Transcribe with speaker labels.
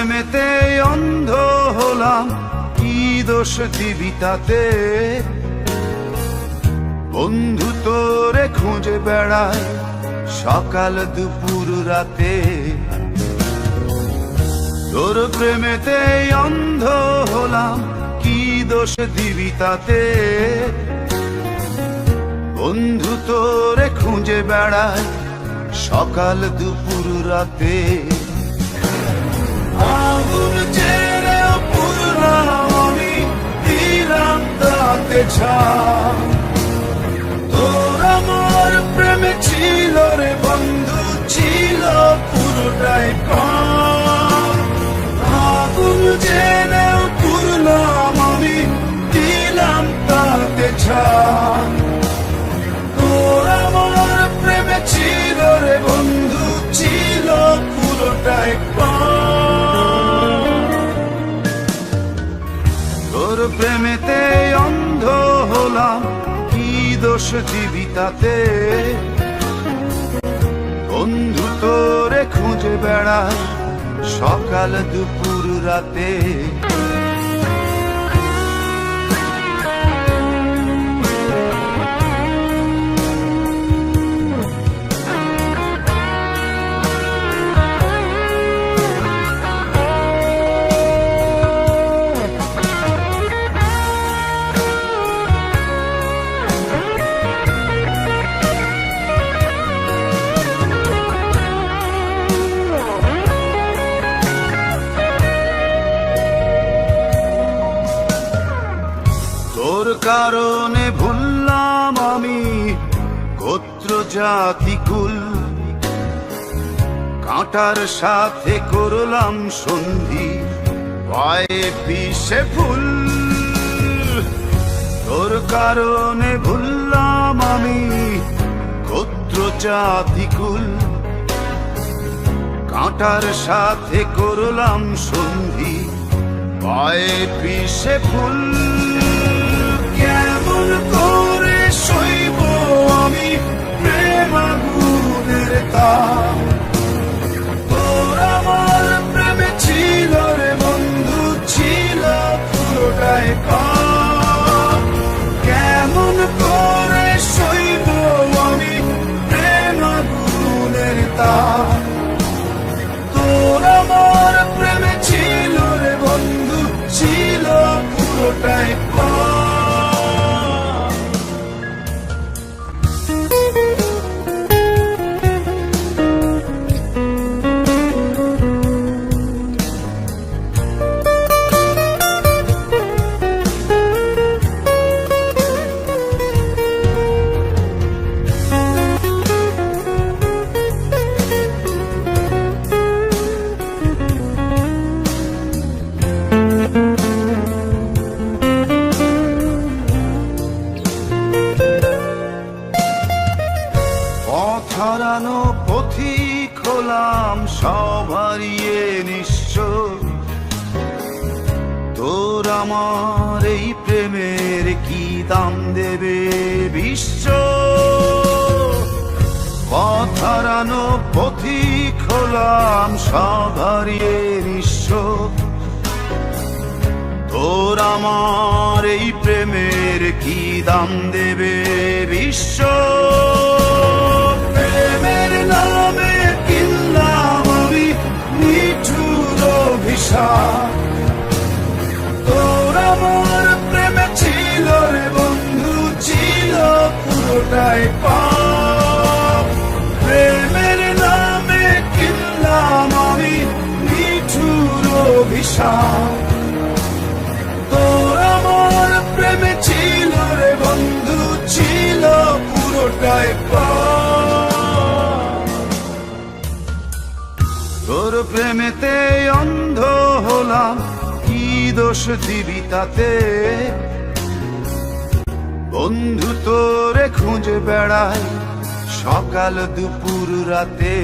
Speaker 1: প্রেমেতে অন্ধ হলাম, কি দোষ দিবি তাতে? বন্ধু তোরে খুঁজে বেড়ায় সকাল দুপুর রাতে। তোর প্রেমেতে অন্ধ হলাম, কি দোষ দিবি তাতে? বন্ধু তোরে খুঁজে বেড়ায় সকাল দুপুর রাতে। আগুন জেলেও পুরলাম আমি, দিলাম তাতে ছাই। তোর আমার প্রেমে ছিল রে বন্ধু, ছিল পুরোটাই কম। আগুন জেলেও পুরলাম আমি, দিলাম তাতে ছাই। তোর আমার প্রেমে ছিল রে বন্ধু, ছিল পুরোটাই কম। তোর প্রেমেতে অন্ধ হলাম, কি দোষ দিবি তাতে? বন্ধু তোরে খুঁজে বেড়ায় সকাল দুপুর রাতে। তোর কারণে ভুললাম আমি গোত্র জাতি কুল, কাঁটার সাথে করলাম সন্ধি, পায়ে পিষে ফুল। তোর কারণে ভুললাম আমি গোত্র জাতি কুল, কাঁটার সাথে করলাম সন্ধি, পায়ে পিষে ফুল। কেমন করে সইব আমি প্রেম আগুনের তাপ? তোর আমার প্রেমে ছিল রে বন্ধু, ছিল পুরোটাই পাপ। কেমন করে সইব আমি প্রেম আগুনের তাপ? তোর আমার প্রেমে ছিল রে বন্ধু, ছিল পুরোটাই পাপ। হারানো পথিক হলাম সব হারিয়ে নিঃস্ব। তোর আমার এই প্রেমের কি দাম দেবে বিশ্ব? পথ হারানো পথিক হলাম সব হারিয়ে নিঃস্ব। তোর আমার এই প্রেমের কি দাম দেবে বিশ্ব? প্রেমের নামে কিনলাম আমি নিঠুর অভিশাপ। তোর আমার প্রেমে ছিল রে বন্ধু, ছিল পুরোটাই পাপ। প্রেমের নামে কিনলাম আমি নিঠুর অভিশাপ। তোর আমার প্রেমে ছিল রে বন্ধু, ছিল পুরোটাই পাপ। তোর প্রেমেতে অন্ধ হলাম, কি দোষ দিবি তাতে? বন্ধু তোরে খুঁজে বেড়ায় সকাল দুপুর রাতে।